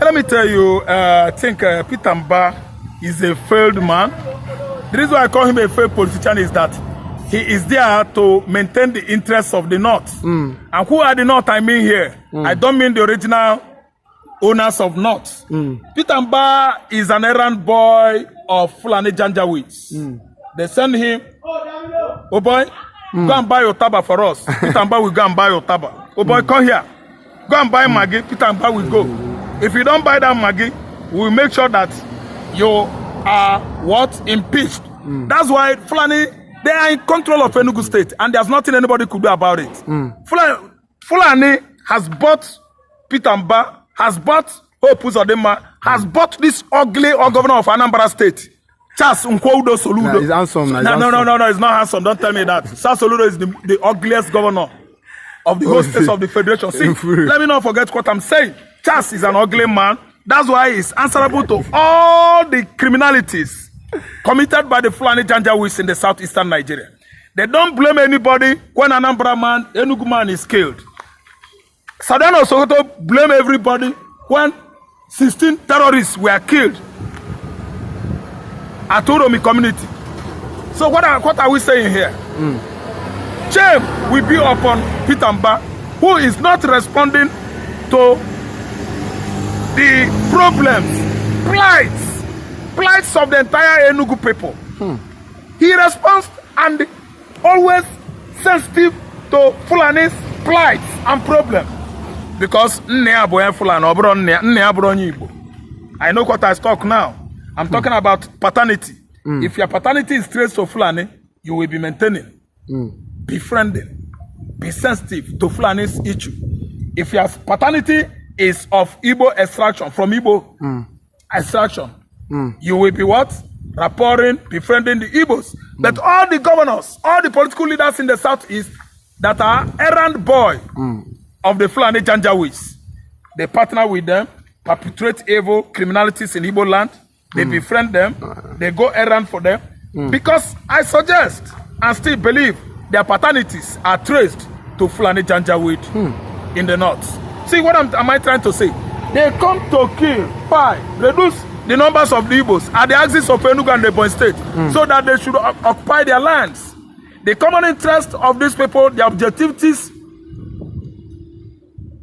let me tell you, I think Peter Mbah is a failed man. The reason why I call him a failed politician is that he is there to maintain the interests of the North. And who are the North I mean here? I don't mean the original owners of North. Peter Mbah is an errand boy of Fulani Janjaweeds. They send him, oh boy, go and buy your taba for us. Peter Mbah will go and buy your taba. Oh boy, come here. Go and buy Maggie. Peter Mbah will go. If you don't buy that Maggie, we will make sure that you are what? Impeached. That's why Fulani, they are in control of Enugu State, and there's nothing anybody could do about it. Fulani has bought Peter Mbah, has bought Hope Uzodinma, has bought this ugly governor of Anambra State. Charles Nkwoudo Soludo. Nah, he's handsome. No, it's not handsome. Don't tell me that. Charles Soludo is the ugliest governor of the whole state of the federation. See, let me not forget what I'm saying. Charles is an ugly man. That's why he's answerable to all the criminalities committed by the Fulani Janjaweeds in the southeastern Nigeria. They don't blame anybody when an Anambra man, Enugu man is killed. Southern Sokoto blame everybody when 16 terrorists were killed at Oromi community. So what are we saying here? Shame will be upon Peter Mbah, who is not responding to the problems, plights of the entire Enugu people. He responds and always sensitive to Fulani's plights and problems. Because I know what I talk now. I'm talking about paternity. If your paternity is traced to Fulani, you will be maintaining, befriending, be sensitive to Fulani's issue. If your paternity is of Igbo extraction, from Igbo extraction, you will be what? Rapporting, befriending the Igbos. But all the governors, all the political leaders in the southeast that are errand boy of the Fulani Janjaweeds, they partner with them, perpetrate evil criminalities in Igbo land, they befriend them, they go errand for them, because I suggest and still believe their paternities are traced to Fulani Janjaweed in the north. See, what am I trying to say? They come to kill, reduce the numbers of the Igbos at the axis of Enugu and the Ebonyi State, so that they should occupy their lands. The common interest of these people, their objectives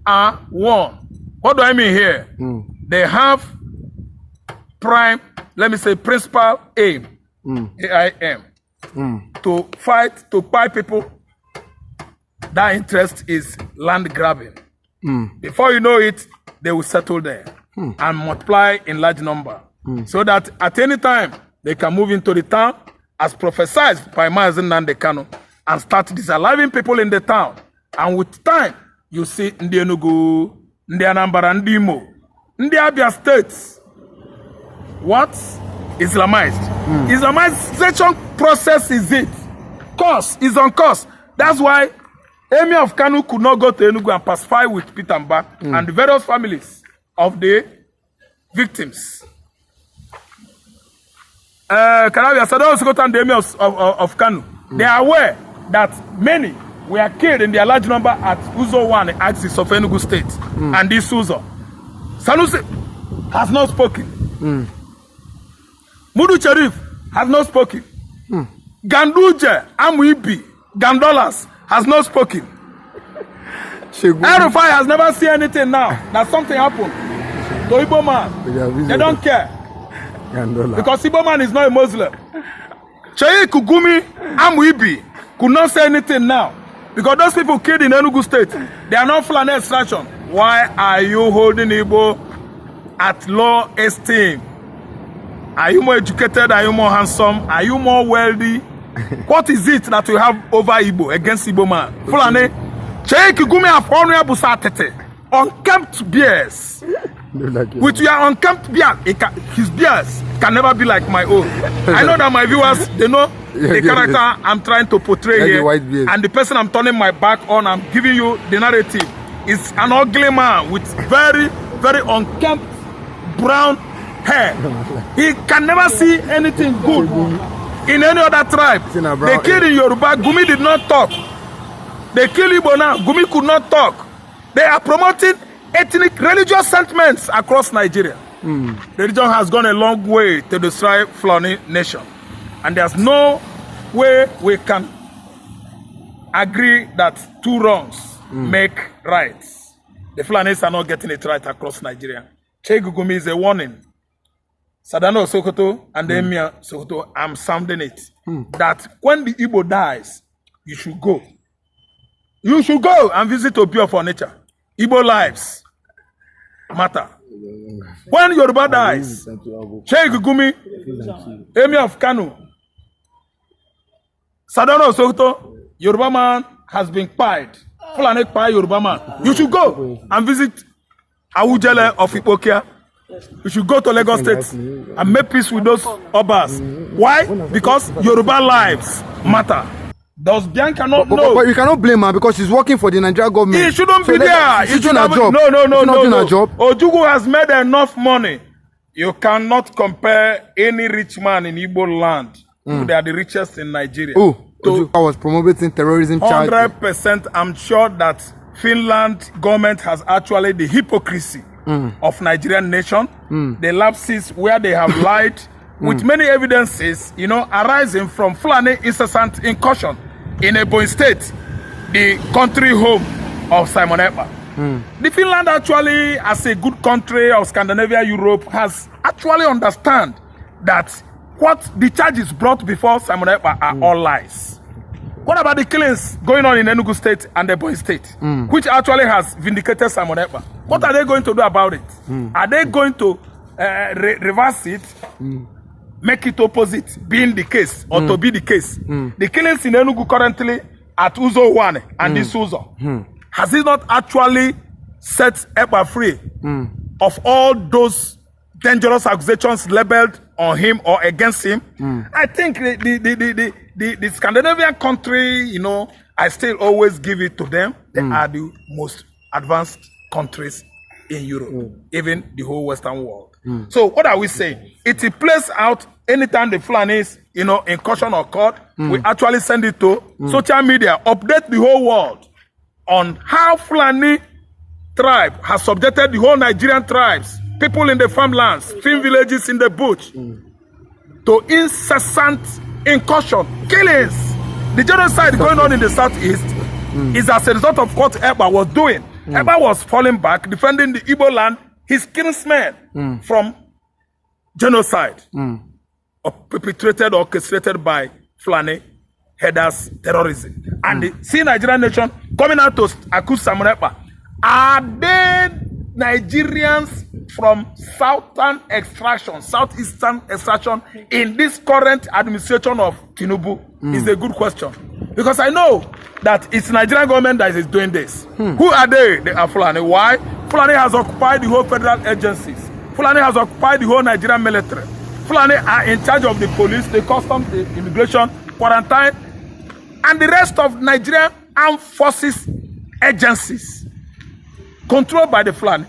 are one. What do I mean here? They have prime, let me say principal aim, AIM, to fight, to buy people. That interest is land grabbing. Before you know it, they will settle there and multiply in large number, so that at any time they can move into the town, as prophesied by Mazen Nandekano, and start disaliving people in the town. And with time, you see Ndi Enugu, Ndi Anambra, Ndi Imo, Ndi Abia states, what? Islamized. Islamization process is it. Course is on course. That's why Emir of Kanu could not go to Enugu and pacify with Peter Mbah and the various families of the victims. Kanabia said also got on the Emir of Kanu. They are aware that many were killed in their large number at Uzouwani, axis of Enugu State. And this Uzo. Sanusi has not spoken. Mudu Cherif has not spoken. Ganduje, Amuibi, Gandolas has not spoken. Erufai has never seen anything now. That something happened to Igbo man. They don't care. Because Igbo man is not a Muslim. Chei Kugumi, Amuibi could not say anything now. Because those people killed in Enugu State, they are not Fulani extraction. Why are you holding Igbo at low esteem? Are you more educated? Are you more handsome? Are you more wealthy? What is it that you have over Igbo, against Igbo man? Fulani, Cheik Gumi Afonria Busatete, unkempt beards. With your unkempt beard, his beards can never be like my own. I know that my viewers, they know the character I'm trying to portray here. And the person I'm turning my back on, I'm giving you the narrative, is an ugly man with very, very unkempt brown hair. He can never see anything good in any other tribe. They killed in Yoruba, Gumi did not talk. They killed Igbo now, Gumi could not talk. They are promoting ethnic, religious sentiments across Nigeria. Religion has gone a long way to destroy Fulani nation. And there's no way we can agree that two wrongs make rights. The Fulanis are not getting it right across Nigeria. Che Gugumi is a warning. Sadano Sokoto and Emir Sokoto, I'm sounding it. That when the Igbo dies, you should go. You should go and visit Obi for nature. Igbo lives matter. When Yoruba dies, Che Gugumi, Emir of Kanu, Sadano Sokoto, Yoruba man has been pied. Fulani pie Yoruba man. You should go and visit Awujele of Ipokia. You should go to Lagos State and make peace with those Obas. Why? Because Yoruba lives matter. Does Bianca not know? But you cannot blame her because she's working for the Nigerian government. He shouldn't be there. She's doing her job. No. Ojukwu has made enough money. You cannot compare any rich man in Igbo land. They are the richest in Nigeria. Oh, Ojukwu was promoting terrorism charges. 100%. I'm sure that Finland government has actually the hypocrisy of Nigerian nation. The lapses where they have lied with many evidences, you know, arising from Fulani incessant incursion in Ebonyi State, the country home of Simon Ekpa. The Finland actually, as a good country of Scandinavia, Europe, has actually understand that what the charges brought before Simon Ekpa are all lies. What about the killings going on in Enugu State and Ebonyi State, which actually has vindicated Simon Ekpa? What are they going to do about it? Are they going to reverse it, make it opposite, being the case, or to be the case? The killings in Enugu currently at Uzouwani and this Uzo, has it not actually set Ekpa free of all those dangerous accusations labeled on him or against him? I think the Scandinavian country, you know, I still always give it to them. They are the most advanced countries in Europe, even the whole Western world. So what are we saying? It plays out anytime the Fulanis, you know, incursion occurred. We actually send it to social media, update the whole world on how Fulani tribe has subjected the whole Nigerian tribes, people in the farmlands, film villages in the bush, to incessant incursion, killings. The genocide going on in the southeast is as a result of what Ekpa was doing. Ekpa was falling back, defending the Igbo land, his kinsmen from genocide, perpetrated or orchestrated by Fulani headers terrorism. And the see Nigerian nation coming out to accuse Simon Ekpa. Are they Nigerians from southern extraction, southeastern extraction in this current administration of Tinubu? Is a good question. Because I know that it's Nigerian government that is doing this. Who are they? They are Fulani. Why? Fulani has occupied the whole federal agencies. Fulani has occupied the whole Nigerian military. Fulani are in charge of the police, the customs, the immigration, quarantine, and the rest of Nigerian armed forces agencies controlled by the Fulani.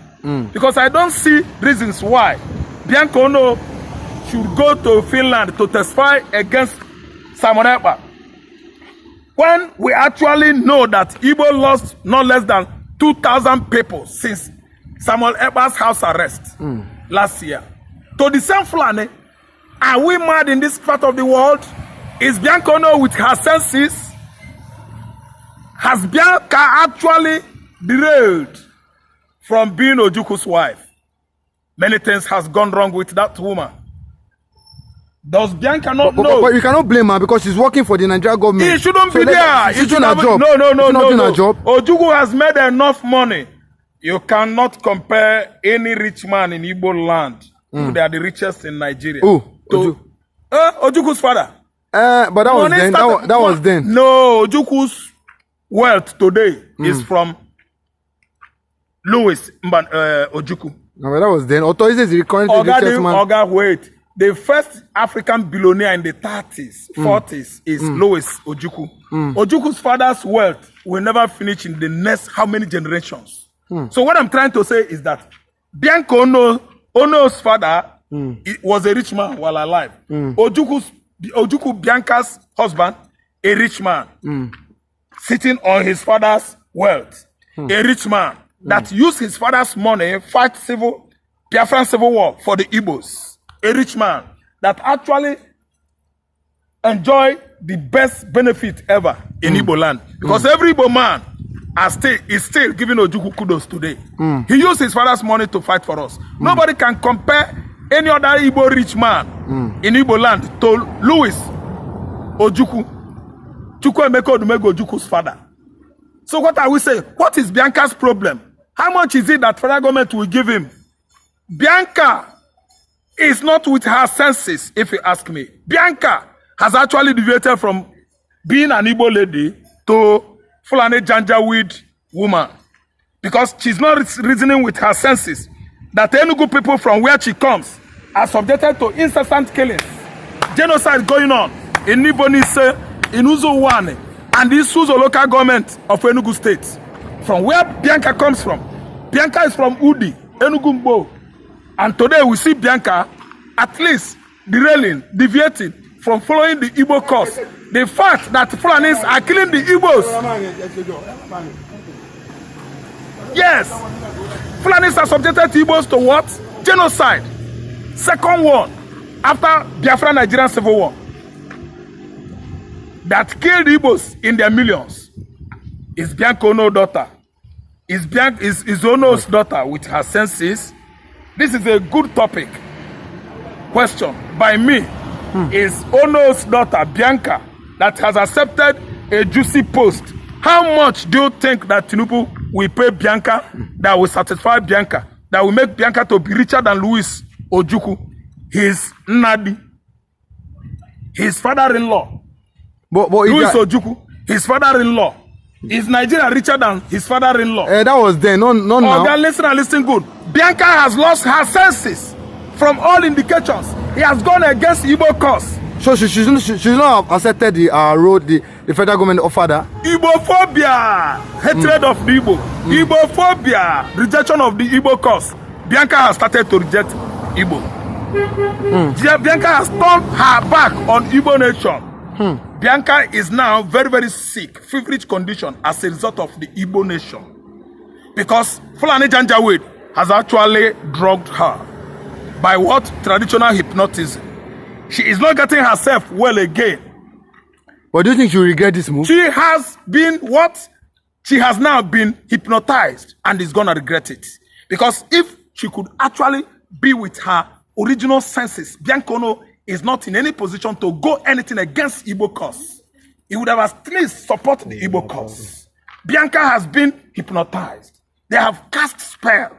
Because I don't see reasons why Bianca should go to Finland to testify against Simon Ekpa, when we actually know that Igbo lost not less than 2,000 people since Simon Ekpa's house arrest last year. To the same Fulani, are we mad in this part of the world? Is Bianca with her senses? Has Bianca actually derailed from being Ojukwu's wife? Many things has gone wrong with that woman. Does Bianca not know? But you cannot blame her because she's working for the Nigerian government. He shouldn't be there. She's doing her job. No. Ojukwu has made ejugwu money. You cannot compare any rich man in Igbo land. They are the richest in Nigeria. Ojukwu's father. But that was then. That was then. No, Ojukwu's wealth today is from Louis Ojukwu. No, but that was then. Authorities is currently the richest man. Wait. The first African billionaire in the 30s, 40s is Louis Ojukwu. Ojukwu's father's wealth will never finish in the next how many generations. So what I'm trying to say is that Bianca Ono's father was a rich man while alive. Ojukwu, Bianca's husband, a rich man, sitting on his father's wealth. A rich man. that used his father's money fight Biafran civil war for the Igbos. A rich man that actually enjoy the best benefit ever in Igbo land. Because every Igbo man is still giving Ojukwu kudos today. He used his father's money to fight for us. Nobody can compare any other Igbo rich man in Igbo land to Louis Ojukwu. Chukwuemeka Odumegwu Ojukwu's father. So what are we saying? What is Bianca's problem? How much is it that federal government will give him? Bianca is not with her senses, if you ask me. Bianca has actually deviated from being an Igbo lady to Fulani Janjaweed woman. Because she's not reasoning with her senses that Enugu people from where she comes are subjected to incessant killings, genocide going on in Nibonise, in Uzouwani, and the Isuzu local government of Enugu state. From where Bianca comes from. Bianca is from Udi, Enugu Mbah. And today we see Bianca at least derailing, deviating from following the Igbo course. The fact that Fulanis are killing the Igbos. Yes. Fulanis are subjected to Igbos to what? Genocide. Second one, after Biafra Nigerian civil war, that killed Igbos in their millions, is Bianca Ono's daughter. Is Ono's daughter with her senses. This is a good topic. Question by me. Is Ono's daughter, Bianca, that has accepted a juicy post. How much do you think that Tinubu will pay Bianca that will satisfy Bianca, that will make Bianca to be richer than Louis Ojukwu, his Nadi, his father-in-law? But Louis Ojukwu, his father-in-law. Is Nigeria richer than his father-in-law? That was then, not now. Okay, listen good. Bianca has lost her senses from all indications. He has gone against Igbo cause. So she should not have accepted the road the federal government offered her. Igbophobia, hatred of the Igbo. Igbophobia, rejection of the Igbo cause. Bianca has started to reject Igbo. Bianca has turned her back on Igbo nation. Bianca is now very, very sick, feverish condition as a result of the Igbo nation. Because Fulani Janjaweed has actually drugged her. By what? Traditional hypnotism. She is not getting herself well again. But do you think she will regret this move? She has been what? She has now been hypnotized and is going to regret it. Because if she could actually be with her original senses, Bianca Ono is not in any position to go anything against Igbo cause. He would have at least supported the Igbo cause. Bianca has been hypnotized. They have cast spell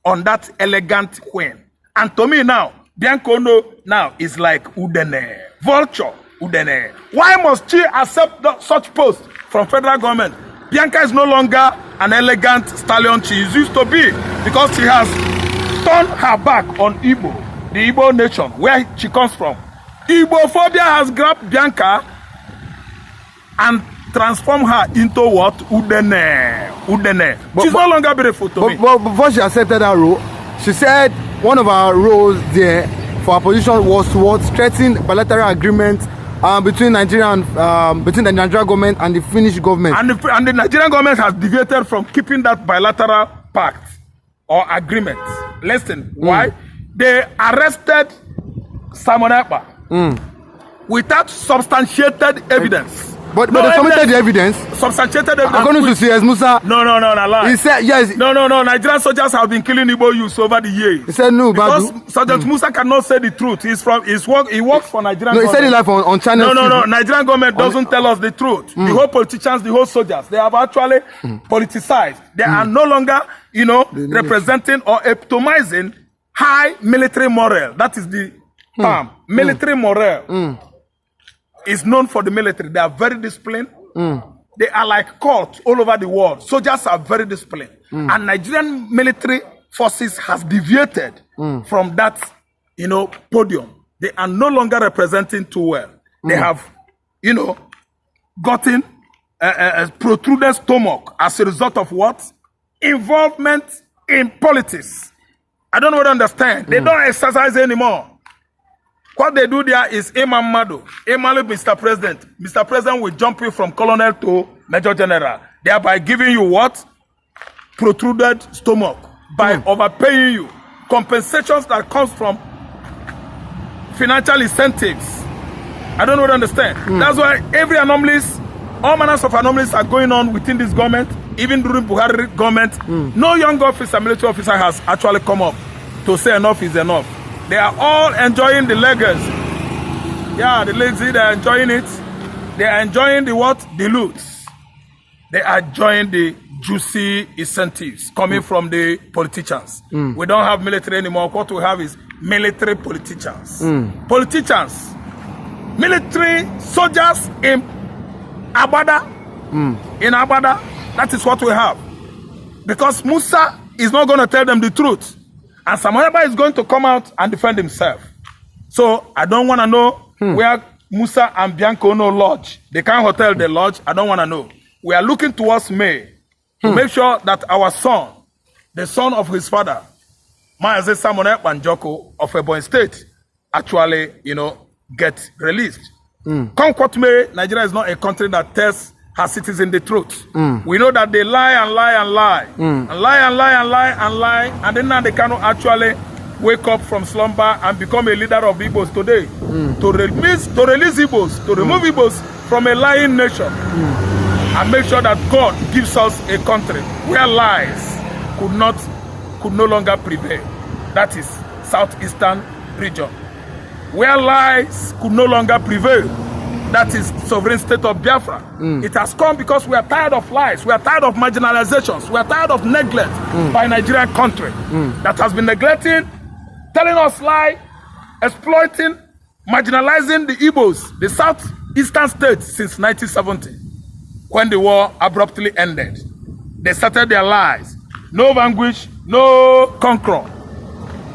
on that elegant queen. And to me now, Bianca Ono now is like Udene, vulture Udene. Why must she accept such post from federal government? Bianca is no longer an elegant stallion she used to be because she has turned her back on Igbo, the Igbo nation, where she comes from. Igbophobia has grabbed Bianca and transformed her into what? Udene. She's no longer beautiful to me. But before she accepted that role, she said one of her roles there for her position was towards strengthening bilateral agreement between the Nigerian government and the Finnish government. And the Nigerian government has deviated from keeping that bilateral pact or agreement. Listen, why? They arrested Simon Ekpa without substantiated evidence. But they submitted the evidence. Substantiated evidence. According to CS Musa. No, lie. He said yes. No. Nigerian soldiers have been killing Igbo youths over the years. He said no, because Sergeant Musa cannot say the truth. He works for Nigerian government. He said it live on channel. No. Nigerian government doesn't tell us the truth. The whole politicians, the whole soldiers, they have actually politicized. They are no longer, representing or epitomizing high military morale. That is the term. Military morale is known for the military. They are very disciplined. They are like courts all over the world. Soldiers are very disciplined. And Nigerian military forces has deviated from that, podium. They are no longer representing too well. They have, gotten a protruded stomach as a result of what? Involvement in politics. I don't really understand. They don't exercise anymore. What they do there is Imam Mado. Mr. President. Mr. President will jump you from colonel to major general, thereby giving you what? protruded stomach by overpaying you. Compensations that comes from financial incentives. I don't know what to understand. That's why every anomalies, all manners of anomalies are going on within this government, even during Buhari government. No young officer, military officer has actually come up to say enough is enough. They are all enjoying the legacy. Yeah, the legacy, they are enjoying it. They are enjoying the what? The loot. They are enjoying the juicy incentives coming from the politicians. We don't have military anymore. What we have is military politicians. Politicians, military soldiers in Abada. In Abada, that is what we have. Because Musa is not going to tell them the truth. And Samuel is going to come out and defend himself. So I don't want to know where Musa and Bianca no lodge. They can't hotel the lodge. I don't want to know. We are looking towards May to make sure that our son, the son of his father, Maazị Samuel Banjoko of Ebonyi State, actually, get released. Come what may, Nigeria is not a country that tells her citizens the truth. We know that they lie and lie and lie. And lie and lie and lie and lie. And then now they cannot actually wake up from slumber and become a leader of Igbos today. To release Igbos, to remove Igbos from a lying nation. And make sure that God gives us a country where lies could no longer prevail. That is southeastern region. Where lies could no longer prevail. That is sovereign state of Biafra. It has come because we are tired of lies. We are tired of marginalizations. We are tired of neglect by Nigerian country that has been neglecting, telling us lie, exploiting, marginalizing the Igbos, the southeastern states since 1970, when the war abruptly ended. They started their lies. No vanquish, no conquer.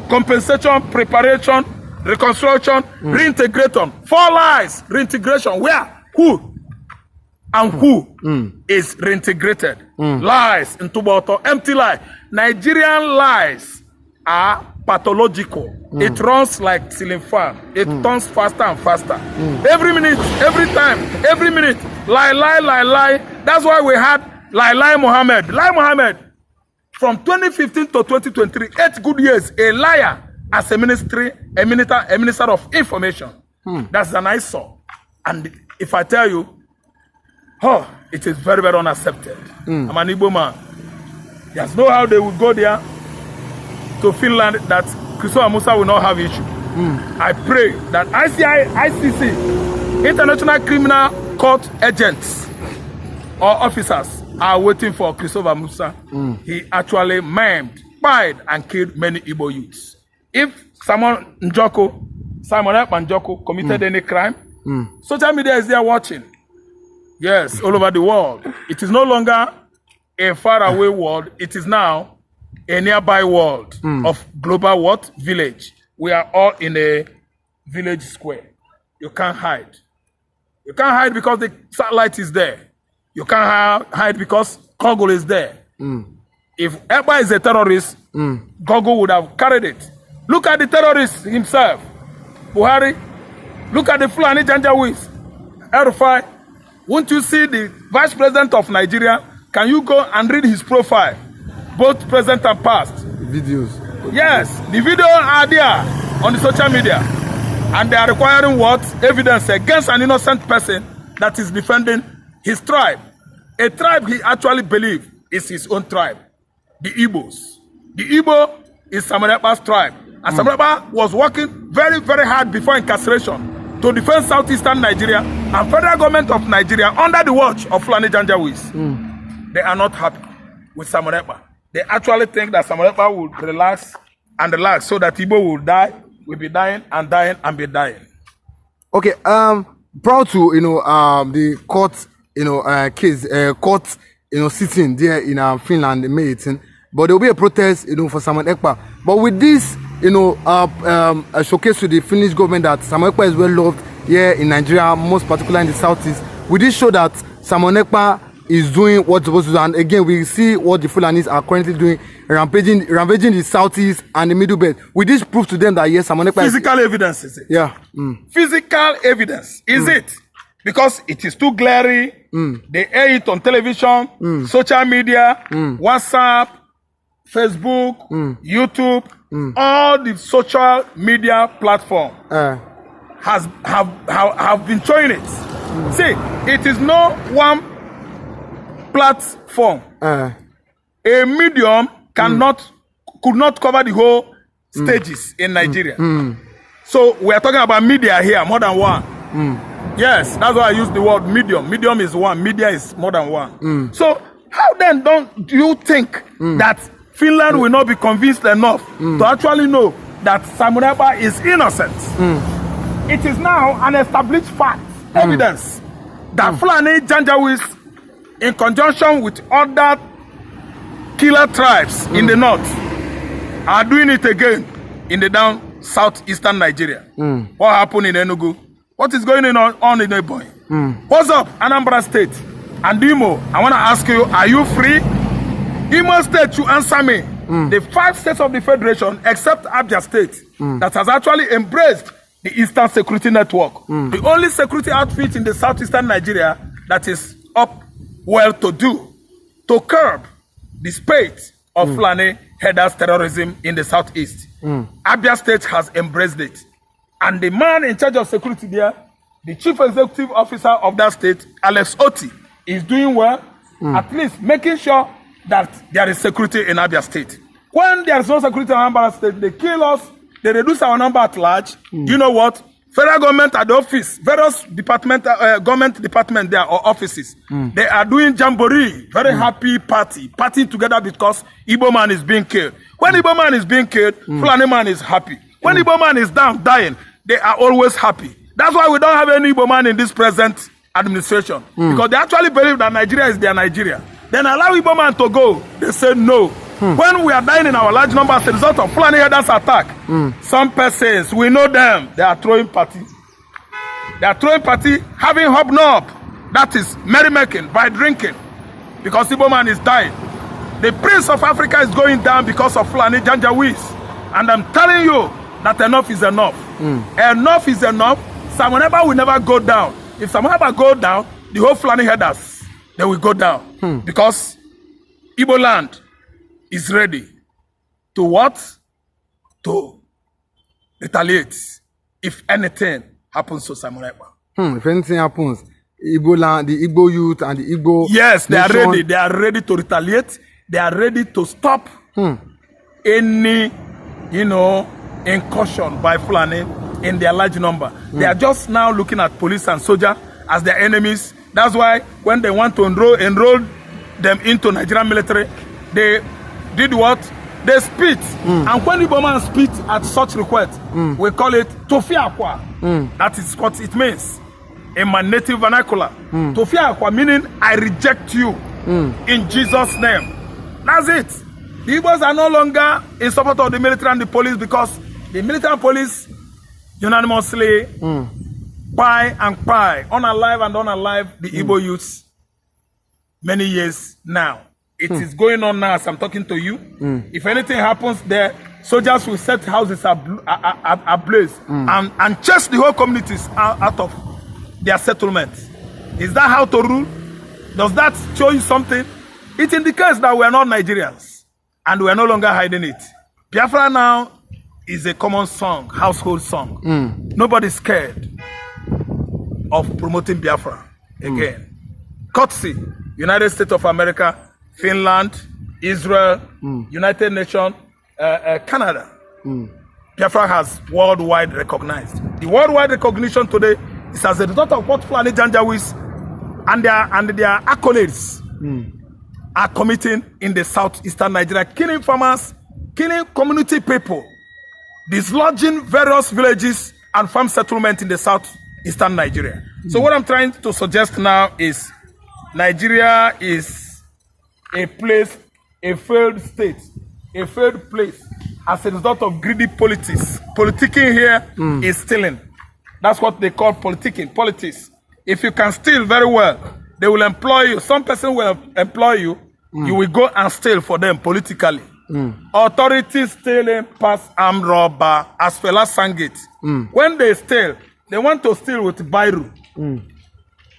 Compensation, preparation, reconstruction, reintegration. 4 lies, reintegration. Where? Who? And who is reintegrated? Lies into Boto. Empty lie. Nigerian lies are pathological. It runs like ceiling fan. It turns faster and faster. Every minute, every time, every minute. Lie, lie, lie, lie. That's why we had Lai Mohammed. Lai Mohammed, from 2015 to 2023, 8 good years, a liar as a minister of information. That's an eyesore. And if I tell you, it is very, very unaccepted. I'm an Igbo man. There's no how they would go there to Finland that Christopher Musa will not have issue. I pray that ICC, International Criminal Court agents or officers are waiting for Christopher Musa. He actually maimed, spied, and killed many Igbo youths. If Simon Banjoko committed any crime, social media is there watching. Yes, all over the world. It is no longer a faraway world. It is now a nearby world of global what? Village. We are all in a village square. You can't hide. You can't hide because the satellite is there. You can't hide because Google is there. If Ekpa is a terrorist, Google would have carried it. Look at the terrorist himself, Buhari. Look at the Fulani Janjaweeds, Erufai. Won't you see the Vice President of Nigeria? Can you go and read his profile, both present and past? Videos. Yes, the videos are there on the social media. And they are requiring what? Evidence against an innocent person that is defending his tribe. A tribe he actually believes is his own tribe. The Igbos. The Igbo is Samuel Ekpa's tribe. And Samuel Ekpa was working very, very hard before incarceration to defend southeastern Nigeria and federal government of Nigeria under the watch of Fulani Janjaweeds. They are not happy with Samuel Ekpa. They actually think that Samuel Ekpa will relax so that Igbo will die, will be dying and dying and be dying. Okay, proud to the court case court sitting there in Finland May 18, but there will be a protest for Samuel Ekpa. But with this a showcase to the Finnish government that Samuel Ekpa is well loved here in Nigeria, most particularly in the southeast, will this show that Samuel Ekpa is doing what's supposed to do? And again, we see what the Fulanis are currently doing, rampaging the southeast and the middle belt. Will this prove to them that yes, Samuel Ekpa physical evidence is it? Yeah. Physical evidence is it? because it is too glary. They air it on television, social media, WhatsApp, Facebook, YouTube, all the social media platform have been showing it. See, it is no one platform. A medium could not cover the whole stages in Nigeria. So we are talking about media here, more than one. Yes, that's why I use the word medium. Medium is one, media is more than one. So how then do you think that Finland will not be convinced enough to actually know that Simon Ekpa is innocent? It is now an established fact, evidence, that Fulani Janjaweeds, in conjunction with other killer tribes in the north, are doing it again in the down southeastern Nigeria. What happened in Enugu? What is going on in Eboy? What's up, Anambra State? And Imo, I want to ask you, are you free? Imo State, you answer me. The 5 states of the Federation, except Abia State, that has actually embraced the Eastern Security Network. The only security outfit in the southeastern Nigeria that is up well to do to curb the spate of Fulani headers terrorism in the southeast. Abia State has embraced it. And the man in charge of security there, the chief executive officer of that state, Alex Oti, is doing well, at least making sure that there is security in Abia State. When there is no security in Anambra State, they kill us, they reduce our number at large. You know what? Federal government at the office, various government department there or offices, they are doing jamboree, very happy partying together because Igbo man is being killed. When Igbo man is being killed, Fulani man is happy. When Igbo man is down, dying, they are always happy. That's why we don't have any Igbo man in this present administration. Because they actually believe that Nigeria is their Nigeria. Then allow Igbo man to go. They say no. When we are dying in our large numbers as a result of Fulani headers attack, some persons, we know them, they are throwing party. They are throwing party, having hobnob. That is merrymaking by drinking. Because Igbo man is dying. The Prince of Africa is going down because of Fulani Janjaweeds. And I'm telling you that enough is enough. Enough is enough. Simon Ekpa will never go down. If Simon Ekpa go down, the whole Fulani headers, they will go down. Because Igbo land is ready to what? To retaliate if anything happens to Simon Ekpa. If anything happens, Igbo land, the Igbo youth and the Igbo yes, they nation, are ready. They are ready to retaliate. They are ready to stop any, incursion by Fulani in their large number. They are just now looking at police and soldier as their enemies. That's why when they want to enroll them into Nigerian military, they did what? They spit. And when Igbo man spit at such request, we call it Tofiakwa. That is what it means in my native vernacular. Tofiakwa meaning I reject you in Jesus' name. That's it. The Igbos are no longer in support of the military and the police because the military and police unanimously unalive and unalive the Igbo youths many years now. It is going on now as I'm talking to you. If anything happens there, soldiers will set houses ablaze and chase the whole communities out of their settlements. Is that how to rule? Does that show you something? It indicates that we are not Nigerians and we are no longer hiding it. Biafra now is a common song, household song. Nobody's scared of promoting Biafra again. Courtesy, United States of America, Finland, Israel, United Nations, Canada. Biafra has worldwide recognized. The worldwide recognition today is as a result of what Fulani Janjaweeds and their accolades are committing in the southeastern Nigeria, killing farmers, killing community people, dislodging various villages and farm settlements in the southeastern Nigeria. So what I'm trying to suggest now is Nigeria is a place, a failed state, a failed place as a result of greedy politics. Politicking here is stealing. That's what they call politicking, politics. If you can steal very well, they will employ you. Some person will employ you. You will go and steal for them politically. Authorities stealing past armed robber, as Fela sang it. When they steal, they want to steal with Bairu.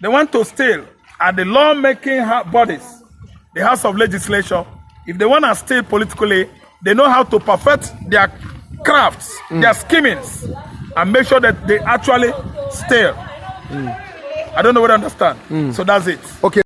They want to steal at the lawmaking bodies, the House of Legislature. If they want to steal politically, they know how to perfect their crafts, their schemings, and make sure that they actually steal. I don't know what I understand. So that's it. Okay.